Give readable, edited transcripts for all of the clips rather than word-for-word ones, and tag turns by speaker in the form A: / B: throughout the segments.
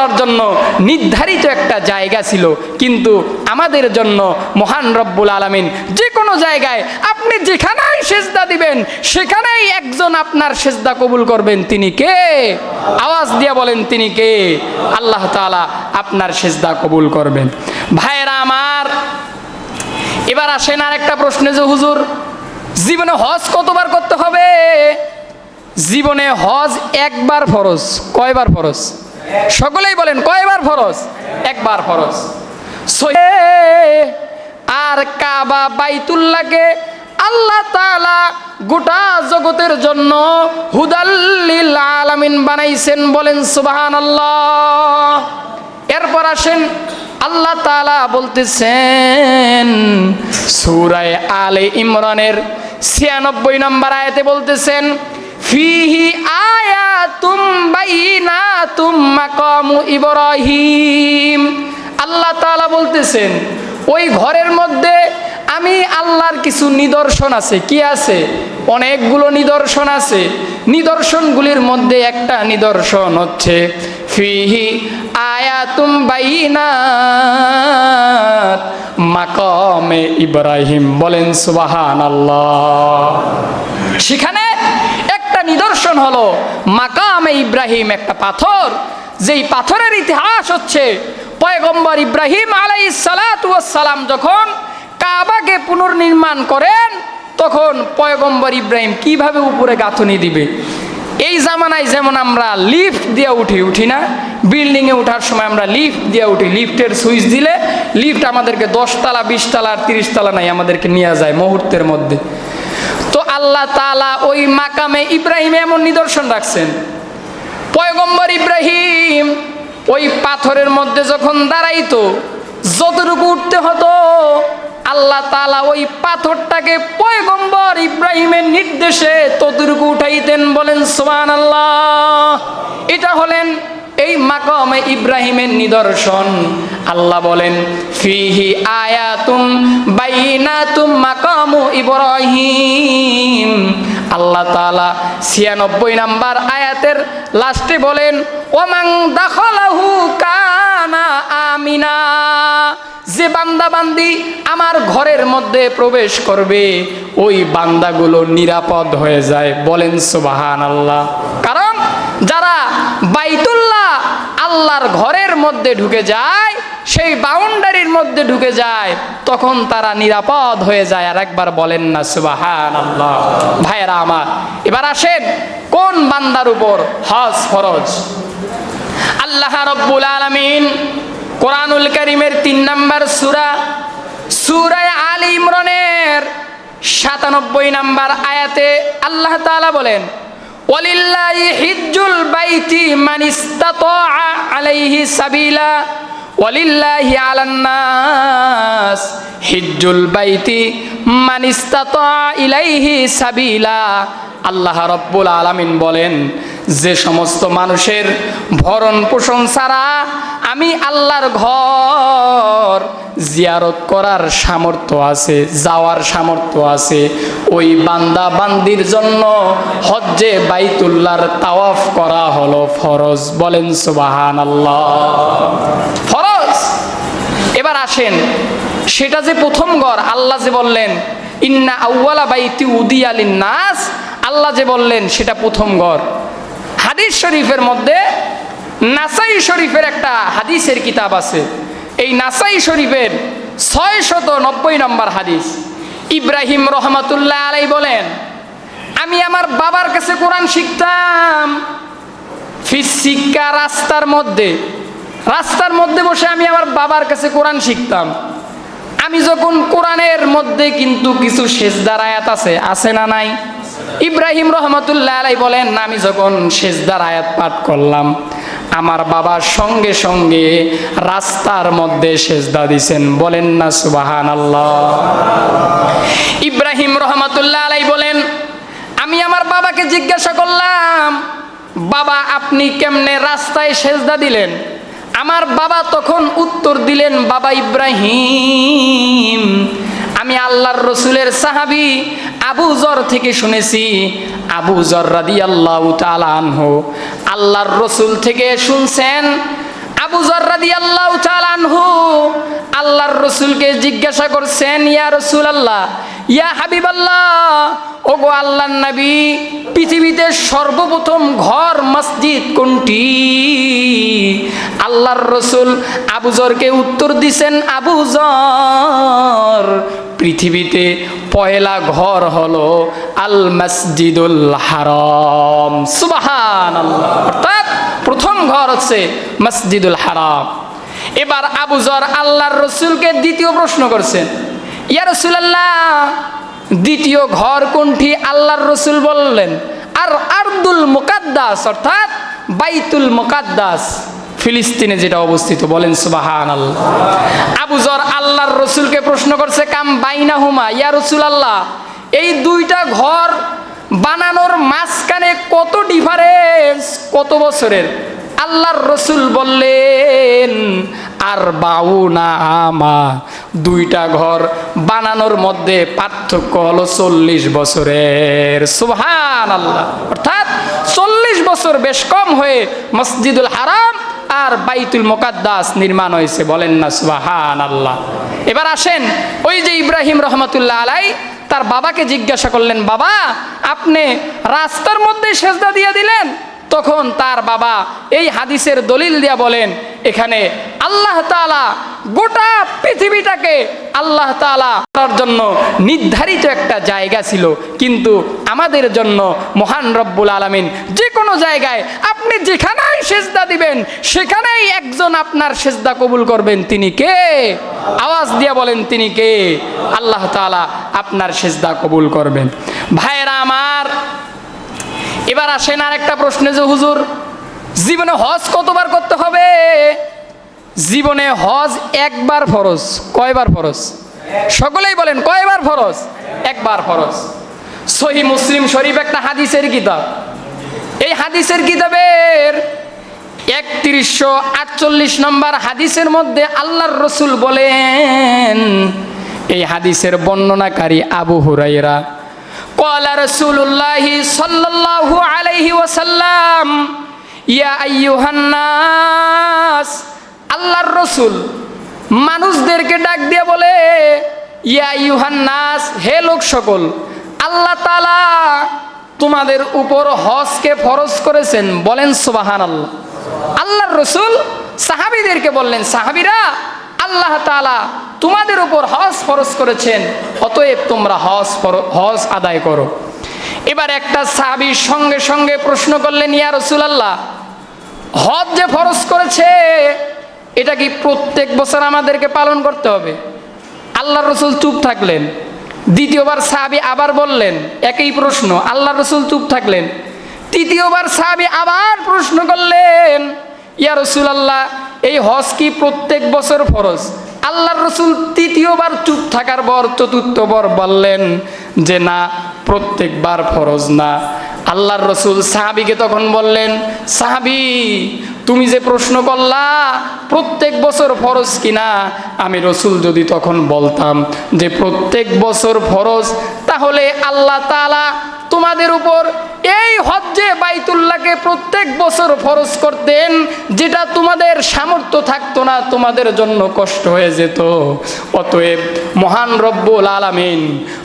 A: করার জন্য নির্ধারিত একটা জায়গা ছিল, কিন্তু আমাদের জন্য মহান রব্বুল আলামিন যে কোনো জায়গায় আপনি যেখানেই সেজদা দিবেন সেখানেই একজন আপনার সেজদা কবুল করবেন। তিনি কে? আওয়াজ দিয়ে বলেন, তিনি কে? আল্লাহ তাআলা আপনার সেজদা কবুল করবেন। ভাইরা আমার, এবার আসেন আর একটা প্রশ্নে, যে হুজুর জীবনে হজ কতবার করতে হবে? জীবনে হজ একবার ফরজ। কয়বার ফরজ? সকলেই বলেন, কয়বার ফরজ? একবার ফরজ। আর কাবা বাইতুল্লাহকে আল্লাহ তাআলা গোটা জগতের জন্য হুদাল্লিল আলামিন বানাইছেন। বলেন সুবহানাল্লাহ। এরপর আসেন, আল্লাহ তাআলা বলতেছেন সূরা আলে ইমরানের 96 নম্বর আয়াতে বলতেছেন, ফিহি আয়াতুম বাইনাতুম মাকামু ইব্রাহিম। আল্লাহ তাআলা বলতেছেন ওই ঘরের মধ্যে আমি আল্লাহর কিছু নিদর্শন আছে। কি আছে? অনেকগুলো নিদর্শন আছে। নিদর্শনগুলির মধ্যে একটা নিদর্শন হচ্ছে ফিহি আয়াতুম বাইনাত মাকামে ইব্রাহিম। বলেন সুবহানাল্লাহ। সেখানে একটা নিদর্শন হলো মাকামে ইব্রাহিম, একটা পাথর, যেই পাথরের ইতিহাস হচ্ছে পয়গম্বর ইব্রাহিম আলাইহিস সালাতু ওয়াস সালাম যখন কাবাকে পুনর্নির্মাণ করেন তখন পয়গম্বর ইব্রাহিম কিভাবে উপরে গাঁথনি দিবে। এই জামানায় যেমন আমরা লিফট দিয়ে উঠি না, বিল্ডিংয়ে ওঠার সময় আমরা লিফট দিয়ে উঠি, লিফটের সুইচ দিলে লিফট আমাদেরকে 10 তলা 20 তলা আর 30 তলা নাই আমাদেরকে নিয়ে যায় মুহূর্তের মধ্যে। তো আল্লাহ তাআলা ওই মাকামে ইব্রাহিমে এমন নিদর্শন রাখছেন, পয়গম্বর ইব্রাহিম ওই পাথরের মধ্যে যখন দাঁড়াইতো যতটুকু উঠতে হতো আল্লাহ তাআলা ওই পাথরটাকে পয়গম্বর ইব্রাহিমের নির্দেশে ততটুকু উঠাইতেন। বলেন সুবহানাল্লাহ। এটা হলেন এই মাকামে ইব্রাহিমের নিদর্শন। আল্লাহ বলেন ফিহি আয়াতুম বাইনাতুম মাকামু ইব্রাহিম। আল্লাহ তাআলা 96 নম্বর আয়াতের লাস্টে বলেন ওমান দাখালাহু কানা আমিনা। যে বান্দা বান্দি আমার ঘরের মধ্যে প্রবেশ করবে ওই বান্দাগুলো নিরাপদ হয়ে যায়। বলেন সুবহানাল্লাহ। কারণ যারা বাইতুল্লাহ আল্লাহর ঘরের মধ্যে ঢুকে যায়, সেই বাউন্ডারির মধ্যে ঢুকে যায়, তখন তারা নিরাপদ হয়ে যায়। আর একবার বলেন না সুবহানাল্লাহ। ভাইরা আমার, এবার আসেন কোন বান্দার উপর হজ ফরজ। আল্লাহ রাব্বুল আলামিন কোরআনুল কারীমের 3 নম্বর সূরা আলে ইমরানের 97 নম্বর আয়াতে আল্লাহ তাআলা বলেন ওয়ালিল্লাহি হিজ্জুল বাইতি মান ইসতাতা আলাইহি সাবিলা ওয়ালিল্লাহি আলান নাস হিজ্জুল বাইতি মান ইসতাতা ইলাইহি সাবিলা। আল্লাহ রাব্বুল আলামিন বলেন যে সমস্ত মানুষের ভরণ পোষণ ছাড়া আমি আল্লাহর ঘর জিয়ারত করার সামর্থ্য আছে, যাওয়ার সামর্থ্য আছে, ওই বান্দা বান্দির জন্য হজ্জে বাইতুল্লাহর তাওয়াফ করা হলো ফরজ। বলেন সুবহানাল্লাহ। ফরজ। এবার আসেন, সেটা যে প্রথম ঘর, আল্লাহ যে বললেন ইন্না আউওয়ালা বাইতি উদিয়া লিন-নাস, আল্লাহ যে বললেন সেটা প্রথম ঘর। হাদিস শরীফের মধ্যে নাসাই শরীফের একটা হাদিসের কিতাব আছে, এই নাসাই শরীফের 690 নম্বর হাদিস। ইব্রাহিম রহমাতুল্লাহ আলাইহি বলেন আমি আমার বাবার কাছে কোরআন শিখতাম। ফিসিকা রাস্তার মধ্যে বসে আমি আমার বাবার কাছে কোরআন শিখতাম। আমি যখন কোরআনের মধ্যে কিন্তু কিছু সেজদার আয়াত আছে না নাই? ইব্রাহিম রহমাতুল্লাহ আলাইহি বলেন আমি যখন সেজদার আয়াত পাঠ করলাম আমার বাবার সঙ্গে সঙ্গে রাস্তার মধ্যে সেজদা দিছেন। বলেন না সুবহানাল্লাহ। ইব্রাহিম রহমাতুল্লাহ আলাইহি বলেন আমি আমার বাবাকে জিজ্ঞাসা করলাম বাবা আপনি কেমনে রাস্তায় সেজদা দিলেন? আমার বাবা তখন উত্তর দিলেন বাবা ইব্রাহিম আমি আল্লাহর রসুলের সাহাবী আবু যর থেকে শুনেছি। আবু যর রাদিয়াল্লাহু তাআলা আনহু আল্লাহর রসুল থেকে শুনছেন আবু যর রাদিয়াল্লাহু তাআলা আনহু আল্লাহর রাসূলকে জিজ্ঞাসা করছেন, ইয়া রাসূলুল্লাহ, ইয়া হাবিবাল্লাহ, ওগো আল্লাহর নবী, পৃথিবীতে সর্বপ্রথম ঘর মসজিদ কোনটি? আল্লাহর রাসূল আবু যরকে উত্তর দিছেন, আবু যর, পৃথিবীতে পয়লা ঘর হলো আল মসজিদুল হারাম। সুবহানাল্লাহ। অর্থাৎ প্রথম ঘর হচ্ছে মসজিদুল হারাম। এবার আবু যর আল্লাহর রাসূলকে দ্বিতীয় প্রশ্ন করছেন, ইয়া রাসূলুল্লাহ, দ্বিতীয় ঘর কোনটি? আল্লাহর রাসূল বললেন, আর আরদুল মুকাদ্দাস, অর্থাৎ বাইতুল মুকাদ্দাস, ফিলিস্তিনে যেটা অবস্থিত। বলেন সুবহানাল্লাহ। আবু যর আল্লাহর রাসূলকে প্রশ্ন করছে, কাম বাইনাহুমা ইয়া রাসূলুল্লাহ, এই দুইটা ঘর বানানোর মাঝখানে কত ডিফারেন্স, কত বছরের? আল্লাহর রাসূল বললেন, আর বাউনা আমা, দুইটা ঘর বানানোর মধ্যে পার্থক্য হলো 40 বছরের। সুবহানাল্লাহ। অর্থাৎ 40 বছর বেশ কম হয়ে মসজিদুল হারাম আর বাইতুল মুকাদ্দাস নির্মাণ হয়েছে। বলেন না সুবহানাল্লাহ। এবার আসেন, ওই যে ইব্রাহিম রহমতুল্লাহ আলাই তার বাবাকে জিজ্ঞাসা করলেন, বাবা, আপনি রাস্তার মধ্যে সেজদা দিয়ে দিলেন। তখন তার বাবা এই হাদিসের দলিল দিয়া বলেন, এখানে আল্লাহ তাআলা গোটা পৃথিবীটাকে আল্লাহ তাআলা করার জন্য নির্ধারিত একটা জায়গা ছিল, কিন্তু আমাদের জন্য মহান রব্বুল আলামিন যে কোনো জায়গায় আপনি যেখানেই সেজদা দিবেন সেখানেই একজন আপনার সেজদা কবুল করবেন। তিনি কে? আওয়াজ দিয়া বলেন, তিনি কে? আল্লাহ তাআলা আপনার সেজদা কবুল করবেন। ভাইরা আমার, এবার আসেন আর একটা প্রশ্নে, যে হুজুর, জীবনে হজ কতবার করতে হবে? জীবনে হজ একবার ফরজ। কয়বার ফরজ? সকলেই বলেন, কয়বার ফরজ? একবার ফরজ। সহিহ মুসলিম শরীফ একটা হাদিসের কিতাব। এই হাদিসের কিতাবের 3148 নম্বর হাদিসের মধ্যে আল্লাহর রাসূল বলেন, এই হাদিসের বর্ণনাকারী আবু হুরায়রা, ক্বালা রাসূলুল্লাহি সাল্লাল্লাহু আলাইহি ওয়াসাল্লাম, ইয়া আইয়ুহান নাস, আল্লাহর রাসূল মানুষদেরকে ডাক দিয়ে বলে, ইয়া আইয়ুহান নাস, হে লোক সকল, আল্লাহ তাআলা তোমাদের উপর হজকে ফরজ করেছেন। বলেন সুবহানাল্লাহ। আল্লাহর রাসূল সাহাবীদেরকে বললেন, সাহাবীরা, আল্লাহ তাআলা তোমাদের উপর হজ ফরজ করেছেন, অতএব তোমরা হজ আদায় করো। এবার একটা সাহাবী সঙ্গে সঙ্গে প্রশ্ন করলেন, ইয়া রাসূলুল্লাহ, হজ যে ফরজ করেছে এটা কি প্রত্যেক বছর আমাদেরকে পালন করতে হবে? আল্লাহর রাসূল চুপ থাকলেন। দ্বিতীয়বার সাহাবী আবার বললেন একই প্রশ্ন, আল্লাহর রাসূল চুপ থাকলেন। তৃতীয়বার সাহাবী আবার প্রশ্ন করলেন, ইয়া রাসূলুল্লাহ, এই হজ কি প্রত্যেক বছর ফরজ? আল্লাহর রাসূল তৃতীয়বার চুপ থাকার পর চতুর্থবার বললেন যে না, প্রত্যেকবার ফরজ না। আল্লাহর রাসূল সাহাবীকে তখন বললেন, সাহাবী, তুমি যে প্রশ্ন করলা প্রত্যেক বছর ফরজ কিনা, আমি রাসূল যদি তখন বলতাম যে প্রত্যেক বছর ফরজ, তাহলে আল্লাহ তাআলা তোমাদের উপর এই হজ্জে বাইতুল্লাহকে প্রত্যেক বছর ফরজ করতেন, যেটা তোমাদের সামর্থ্য থাকতো না, তোমাদের জন্য কষ্ট হয়ে যেত। অতএব মহান রব্বুল আলামিন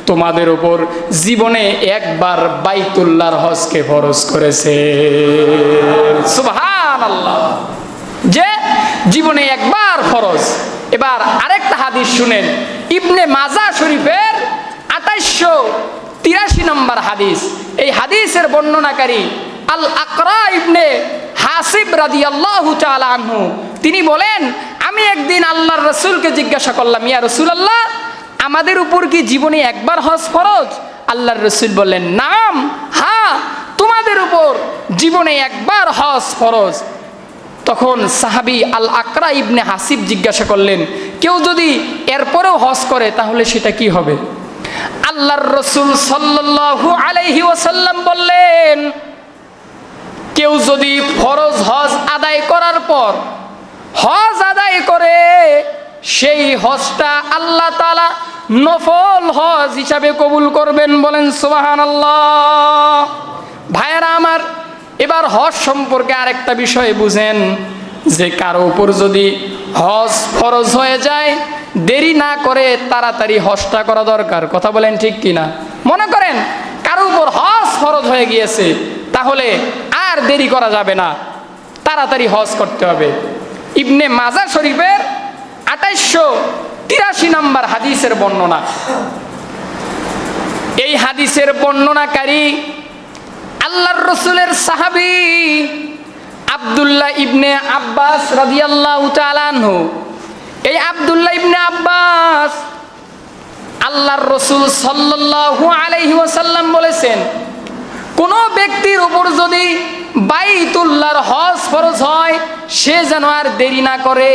A: তোমাদের উপর জীবনে একবার বাইতুল্লাহর হজকে ফরজ করেছে। সুবহানাল্লাহ। যে জীবনে একবার ফরজ। এবার আরেকটা হাদিস শুনেন, ইবনে মাজাহ শরীফের 2883 নম্বর হাদিস। এই হাদিসের বর্ণনাকারী আল আকরা ইবনে হাসিব রাদিয়াল্লাহু তাআলা আনহু, তিনি বলেন, আমি একদিন আল্লাহর রাসূলকে জিজ্ঞাসা করলাম, ইয়া রাসূলুল্লাহ, আমাদের উপর কি জীবনে একবার হজ ফরজ? আল্লাহর রাসূল বললেন, নাম, হ্যাঁ, তোমাদের উপর জীবনে একবার হজ ফরজ। তখন সাহাবী আল আকরা ইবনে হাসিব জিজ্ঞাসা করলেন, কেউ যদি এরপরেও হজ করে তাহলে সেটা কি হবে? আল্লাহর রাসূল সাল্লাল্লাহু আলাইহি ওয়াসাল্লাম বললেন, কেউ যদি ফরজ হজ আদায় করার পর হজ আদায় করে, সেই হজটা আল্লাহ তাআলা নফল হজ হিসাবে কবুল করবেন। বলেন সুবহানাল্লাহ। ভাইয়েরা আমার, এবার হজ সম্পর্কে আরেকটা বিষয় বুঝেন। যে কারো উপর যদি হজ ফরজ হয়ে যায়, দেরি না করে তাড়াতাড়ি হজটা করা দরকার। কথা বলেন ঠিক কিনা? মনে করেন কারো উপর হজ ফরজ হয়ে গিয়েছে, তাহলে আর দেরি করা যাবে না, তাড়াতাড়ি হজ করতে হবে। ইবনে মাজাহ শরীফের 2883 নম্বর হাদিসের বর্ণনা। এই হাদিসের বর্ণনাকারী আল্লাহর রাসূলের সাহাবী আব্দুল্লাহ ইবনে আব্বাস রাদিয়াল্লাহু তাআলা আনহু। এই আব্দুল্লাহ ইবনে আব্বাস আল্লাহর রাসূল সাল্লাল্লাহু আলাইহি ওয়াসাল্লাম বলেছেন, কোন ব্যক্তির উপর যদি বাইতুল্লাহর হজ ফরজ হয়, সে যেন আর দেরি না করে,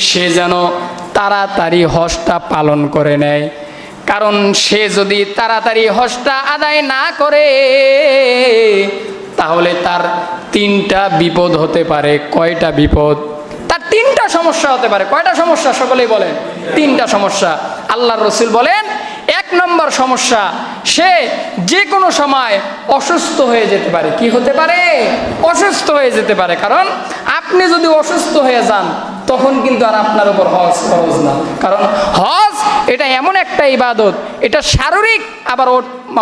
A: সে যেন তাড়াতাড়ি হজটা পালন করে নেয়। কারণ সে যদি তাড়াতাড়ি হজটা আদায় না করে, তাহলে তার 3টা বিপদ হতে পারে। কয়টা বিপদ? তার 3টা সমস্যা হতে পারে। কয়টা সমস্যা? সকলেই বলেন। 3টা সমস্যা। আল্লাহর রাসূল বলেন, 1 নম্বর সমস্যা, সে যে কোনো সময় অসুস্থ হয়ে যেতে পারে। কি হতে পারে? অসুস্থ হয়ে যেতে পারে। কারণ আপনি যদি অসুস্থ হয়ে যান, তখন কিন্তু আর আপনার উপর হজ ফরজ না। কারণ হজ এটা এমন একটা ইবাদত, এটা শারীরিক আবার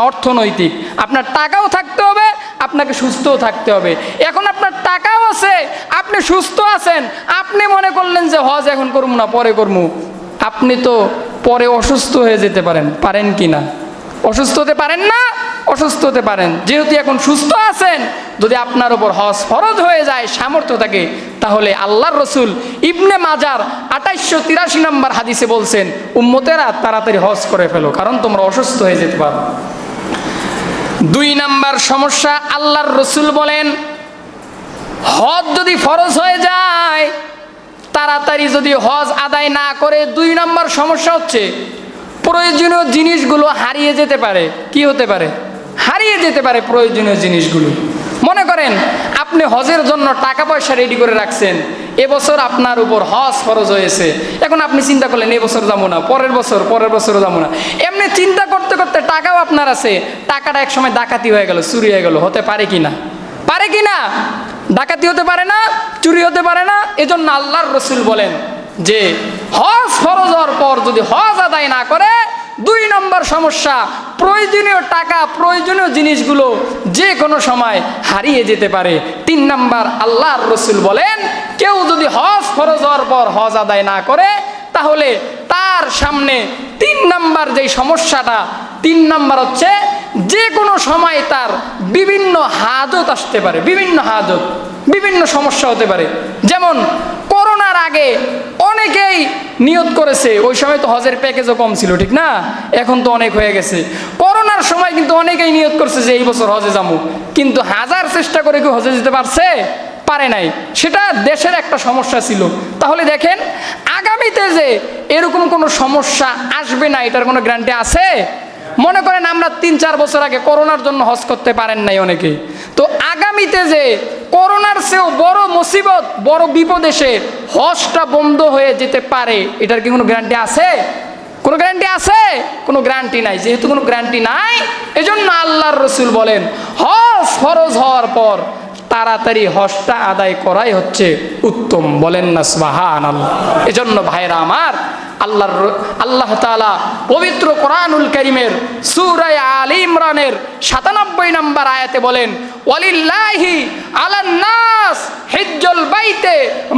A: অর্থনৈতিক। আপনার টাকাও থাকতে হবে, আপনাকে সুস্থও থাকতে হবে। এখন আপনার টাকাও আছে, আপনি সুস্থ আছেন, আপনি মনে করলেন যে হজ এখন করবো না, পরে করবো। আপনি তো পরে অসুস্থ হয়ে যেতে পারেন। পারেন কি না? অসুস্থ হতে পারেন না? অসুস্থ হতে পারেন। যেহেতু এখন সুস্থ আছেন, যদি আপনার উপর হজ ফরজ হয়ে যায়, সামর্থ্য থাকে, তাহলে আল্লাহর রাসূল ইবনে মাজার 2883 নম্বর হাদিসে বলছেন, উম্মতেরা তাড়াতাড়ি হজ করে ফেলো, কারণ তোমরা অসুস্থ হয়ে যেতে পারো। 2 নম্বর সমস্যা, আল্লাহর রাসূল বলেন, হজ যদি ফরজ হয়ে যায়, তাড়াতাড়ি যদি হজ আদায় না করে, 2 নম্বর সমস্যা হচ্ছে প্রয়োজনীয় জিনিসগুলো হারিয়ে যেতে পারে। কি হতে পারে? হারিয়ে যেতে পারে প্রয়োজনীয় জিনিসগুলো। মনে করেন আপনি হজের জন্য টাকা পয়সা রেডি করে রাখছেন, এবছর আপনার উপর হজ ফরজ হয়েছে। এখন আপনি চিন্তা করলেন এবছর যাবো না, পরের বছরও যাবো না। এমনি চিন্তা করতে করতে টাকাও আপনার আছে, টাকাটা এক সময় ডাকাতি হয়ে গেল, চুরি হয়ে গেল। হতে পারে কি না? পারে কি না? ডাকাতি হতে পারে না, চুরি হতে পারে না। এজন্য আল্লাহর রাসূল বলেন যে হজ ফরজ হওয়ার পর যদি হজ আদায় না করে, 2 নম্বর সমস্যা, প্রয়োজনীয় টাকা, প্রয়োজনীয় জিনিসগুলো যে কোনো সময় হারিয়ে যেতে পারে। 3 নম্বর, আল্লাহর রাসূল বলেন, কেউ যদি হজ ফরজ হওয়ার পর হজ আদায় না করে, তাহলে তার সামনে 3 নম্বর যেই সমস্যাটা, 3 নম্বর হচ্ছে যে কোনো সময় তার বিভিন্ন হাজত আসতে পারে। বিভিন্ন হাজত, বিভিন্ন সমস্যা হতে পারে। যেমন করোনার আগে অনেকেই নিয়ত করেছে, ওই সময় তো হজের প্যাকেজও কম ছিল, ঠিক না? এখন তো অনেক হয়ে গেছে। করোনার সময় কিন্তু অনেকেই নিয়ত করছে যে এই বছর হজে যাবো, কিন্তু হাজার চেষ্টা করে কি হজে যেতে পারছে? পারে নাই। সেটা দেশের একটা সমস্যা ছিল। তাহলে দেখেন, আগামীতে যে এরকম কোনো সমস্যা আসবে না, এটার কোনো গ্যারান্টি আছে? মনে করেন আমরা 3-4 বছর আগে করোনার জন্য হজ করতে পারেন নাই অনেকেই, তো আগামীতে যে করোনার চেয়েও বড় মুসিবত, বড় বিপদ এসে হজটা বন্ধ হয়ে যেতে পারে, এটার কি কোনো গ্যারান্টি আছে? কোনো গ্যারান্টি আছে? কোনো গ্যারান্টি নাই। যেহেতু কোনো গ্যারান্টি নাই, এজন্য আল্লাহর রাসূল বলেন, হজ ফরজ হওয়ার পর তাড়াতাড়ি হজটা আদায় করাই হচ্ছে উত্তম। বলেন না সুবহানাল্লাহ। এজন্য ভাইরা আমার, আল্লাহ তাআলা পবিত্র কোরআনুল কারীমের সূরা আলে ইমরানের 97 নম্বর আয়াতে বলেন, ওয়ালিল্লাহি আলান নাস হিজ্জুল বাইতে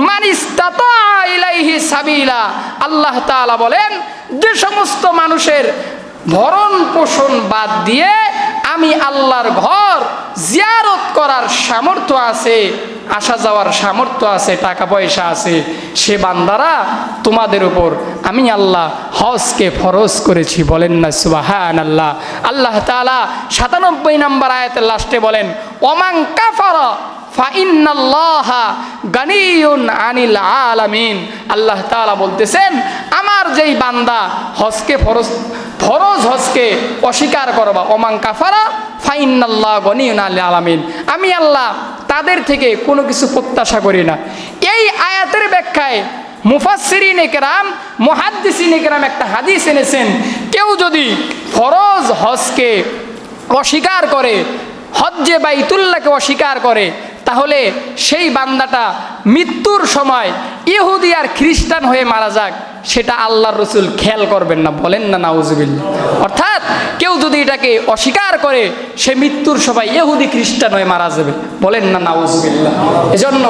A: মান ইসতাতা ইলাইহি সাবিলা। আল্লাহ তাআলা বলেন, যে সমস্ত মানুষের ভরণ পোষণ বাদ দিয়ে আমি আল্লাহর ঘর জিয়ারত করার সামর্থ্য আছে, আসা যাওয়ার সামর্থ্য আছে, টাকা পয়সা আছে, সে বান্দারা তোমাদের উপর আমি আল্লাহ হজকে ফরজ করেছি। বলেন না সুবহানাল্লাহ। আল্লাহ তাআলা 97 নম্বর আয়াতের লাস্টে বলেন, ওমান কাফারা ফাইন্নাল্লাহা গানিয়ুন আনিল আলামিন। আল্লাহ তাআলা বলতেছেন, আমার যেই বান্দা হজকে ফরজ হজকে অস্বীকার করবা, ওমান কাফারা ফাইন্নাল্লাহা গানিয়ুন আনিল আলামিন, আমি আল্লাহ তাদের থেকে কোনো কিছু প্রত্যাশা করি না। এই আয়াতের ব্যাখ্যায় মুফাসসিরিনে কেরাম, মুহাদ্দিসিনে কেরাম একটা হাদিস এনেছেন, কেউ যদি ফরজ হজকে অস্বীকার করে, হজ্জে বাইতুল্লাহকে অস্বীকার করে, তাহলে সেই বান্দাটা মৃত্যুর সময় ইহুদি আর খ্রিস্টান হয়ে মারা যাক, সেটা আল্লাহর রসুল খেয়াল করবেন না, বলেন না নাউজুবিল্লাহ। অর্থাৎ কেউ যদি এটাকে অস্বীকার করে, সে মৃত্যুর সময় ইহুদি খ্রিস্টান হয়ে মারা যাবে, বলেন না নাউজুবিল্লাহ। এজন্য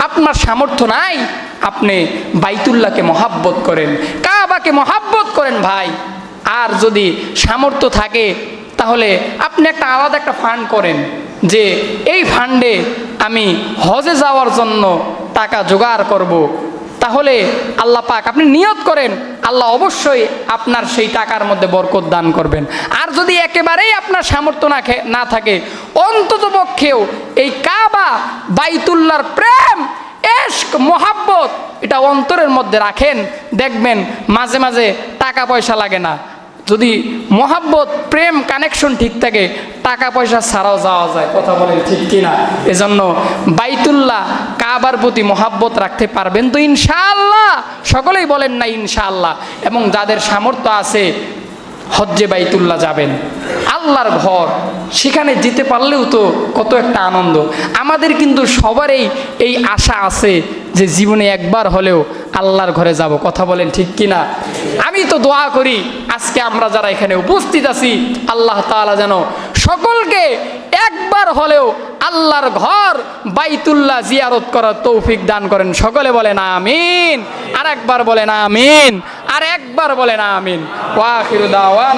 A: আপনার সামর্থ্য নাই, আপনি বাইতুল্লাহকে মহাব্বত করেন, কাবাকে মহাব্বত করেন ভাই। আর যদি সামর্থ্য থাকে তাহলে আপনি একটা আলাদা একটা ফান্ড করেন, যে এই ফান্ডে আমি হজে যাওয়ার জন্য টাকা জোগাড় করব। তাহলে আল্লাহ পাক, আপনি নিয়ত করেন, আল্লাহ অবশ্যই আপনার সেই টাকার মধ্যে বরকত দান করবেন। আর যদি একেবারেই আপনার সামর্থ্য না থাকে, অন্তত পক্ষেও এই কাবা বাইতুল্লাহর প্রেম, ইশক, মোহাব্বত এটা অন্তরের মধ্যে রাখেন, দেখবেন মাঝে মাঝে টাকা পয়সা লাগে না। যদি মোহাব্বত, প্রেম, কানেকশন ঠিক থাকে, টাকা পয়সা ছাড়াও যাওয়া যায়, কথা বলেন ঠিক কিনা? এজন্য বাইতুল্লাহ কাবার প্রতি মোহাব্বত রাখতে পারবেন তো ইনশাআল্লাহ? সকলেই বলেন না ইনশাআল্লাহ। এবং যাদের সামর্থ্য আছে হজ্জে বাইতুল্লাহ যাবেন, আল্লাহর ঘর, সেখানে যেতে পারলেও তো কত একটা আনন্দ। আমাদের কিন্তু সবারই এই আশা আছে যে জীবনে একবার হলেও আল্লাহর ঘরে যাব, কথা বলেন ঠিক কিনা? আমি তো দোয়া করি আজকে আমরা যারা এখানে উপস্থিত আছি, আল্লাহ তাআলা যেন সকলকে একবার হলেও আল্লাহর ঘর বাইতুল্লাহ জিয়ারত করার তৌফিক দান করেন। সকলে বলেন আমিন, আর একবার বলেন আমিন, আর একবার বলেন আমিন। ওয়া আখিরু দাওয়ানা।